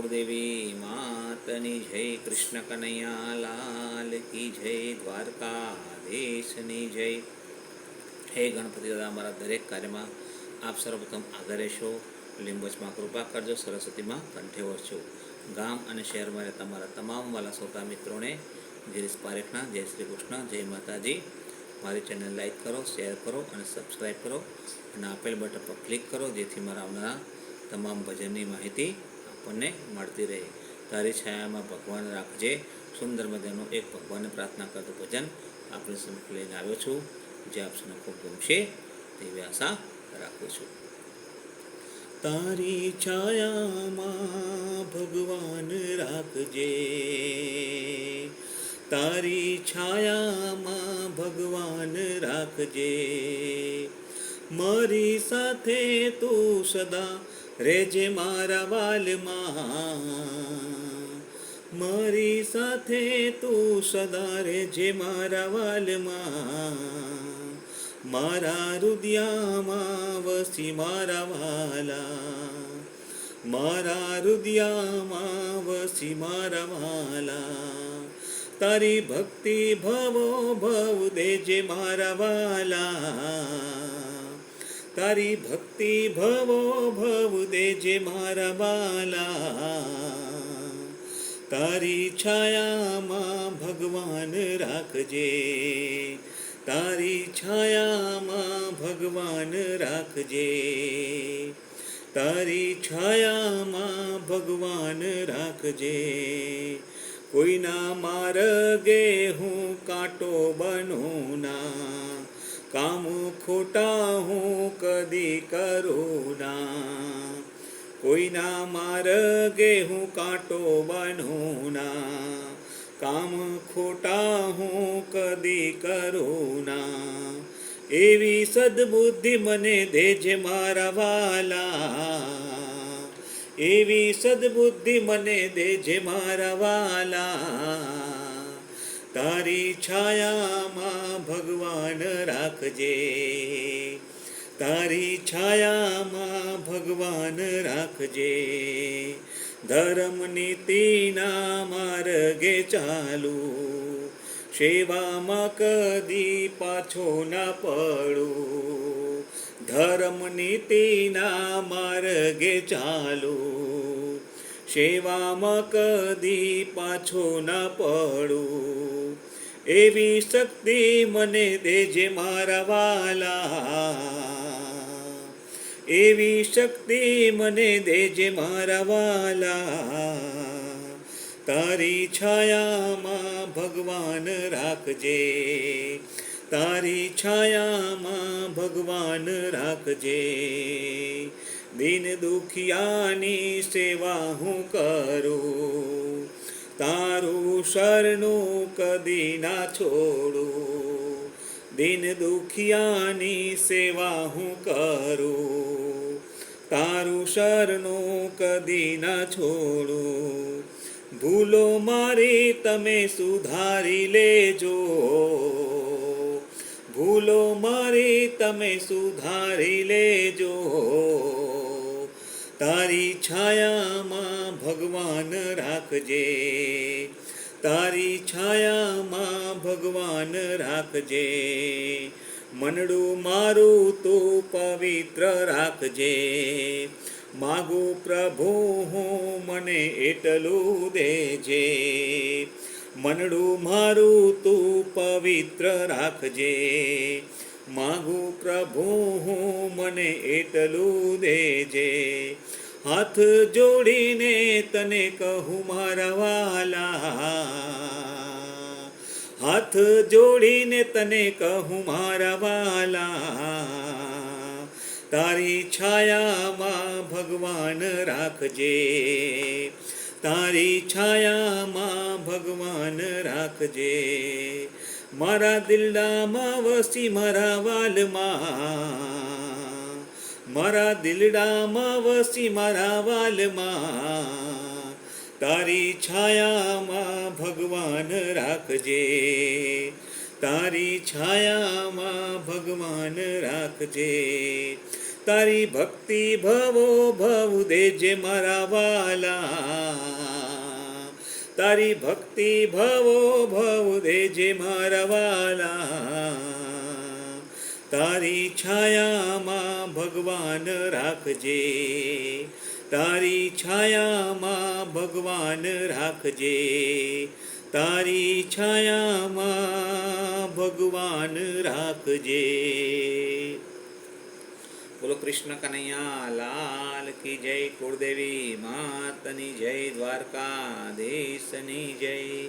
कुलदेवी मातनी जय, कृष्ण कन्हैया लाल की जय, દ્વારકાધીશની જય। હે ગણપતિ દાદા, અમારા દરેક કાર્યમાં આપ સર્વપ્રથમ આગળ રહેશો, લીંબચમાં કૃપા કરજો, સરસ્વતીમાં કંઠે વરસો। ગામ અને શહેરમાં રહેતા તમારા તમામ વાલા શ્રોતા મિત્રોને ગિરીશ પારેખના જય શ્રી કૃષ્ણ, જય માતાજી। મારી ચેનલ લાઈક કરો, શેર કરો અને સબસ્ક્રાઈબ કરો અને આપેલ બટન પર ક્લિક કરો, જેથી મારા આવનારા તમામ ભજનની માહિતી આપણને મળતી રહે। તારી છાયામાં ભગવાન રાખજે, સુંદર મજાનું એક ભગવાનને પ્રાર્થના કરતું ભજન આપણી સમક્ષ લઈને આવ્યો છું, જે આપને ખૂબ ગમશે તેવી આશા રાખું છું। તારી છાયામાં ભગવાન રાખજે, તારી છાયામાં ભગવાન રાખજે, મારી સાથે તું સદા રહેજે મારા વાલમાં, મારી સાથે તું સદા રહેજે મારા વાલમાં, મારા હૃદયમાં વસી મારા વાલા, મારા હૃદયમાં વસી મારા વાલા, તારી ભક્તિ ભવો ભવ દેજે મારા વાલા, તારી ભક્તિ ભવો ભવ દેજે મારા વાલા, તારી છાયામાં ભગવાન રાખજે, તારી છાયામાં ભગવાન રાખજે, તારી છાયામાં ભગવાન રાખજે, કોઈના માર્ગે હું કાંટો બનું ના, કામ ખોટા હું કદી કરું ના, કોઈના માર્ગે હું કાંટો બનું ના, કામ ખોટા હું કદી કરું ના, એવી સદબુદ્ધિ મને દેજે મારા વાલા, એવી સદબુદ્ધિ મને દેજે મારા વાલા, તારી છાયામાં ભગવાન રાખજે, તારી છાયામાં ભગવાન રાખજે, ધર્મ નીતિના માર્ગે ચાલુ, સેવામાં કદી પાછો ના પડું, ધર્મ નીતિના માર્ગે ચાલુ, સેવામાં કદી પાછો ના પડું, એવી શક્તિ મને દેજે મારા વાલા, એવી શક્તિ મને દેજે મારા વાલા, તારી છાયામાં ભગવાન રાખજે, તારી છાયામાં ભગવાન રાખજે, દિન દુખિયાની સેવા હું કરું, તારું શરણું કદી ના છોડું, દિન દુખિયાની સેવા હું કરું, તારું શરણું કદી ના છોડું, ભૂલો મારી તમે સુધારી લેજો, ભૂલો મારી તમે સુધારી લેજો, તારી છાયામાં ભગવાન રાખજે, તારી છાયામાં ભગવાન રાખજે, મનડું મારું તું પવિત્ર રાખજે, માગું પ્રભુ હું મને એટલું દેજે, મનડું મારું તું પવિત્ર રાખજે, માગું પ્રભુ હું મને એટલું દેજે, હાથ જોડીને તને કહું મારા વાલા, હાથ જોડીને તને કહું મારા વાલા, તારી છાયામાં ભગવાન રાખજે, તારી છાયામાં ભગવાન રાખજે, મારા દિલડામાં વસી મારા વાલમાં, મારા દિલડામાં વસી મારા વાલમાં, તારી છાયામાં ભગવાન રાખજે, તારી છાયામાં ભગવાન રાખજે, તારી ભક્તિ ભવો ભવ દેજે મારા વાલા, તારી ભક્તિ ભવો ભવ દેજે મારા વાલા, તારી છાયામાં ભગવાન રાખજે, તારી છાયામાં ભગવાન રાખજે, તારી છાયામાં ભગવાન રાખજે. બોલો કૃષ્ણ કનૈયા લાલ કી જય. કુળદેવી માતની જય. દ્વારકાધીશની જય.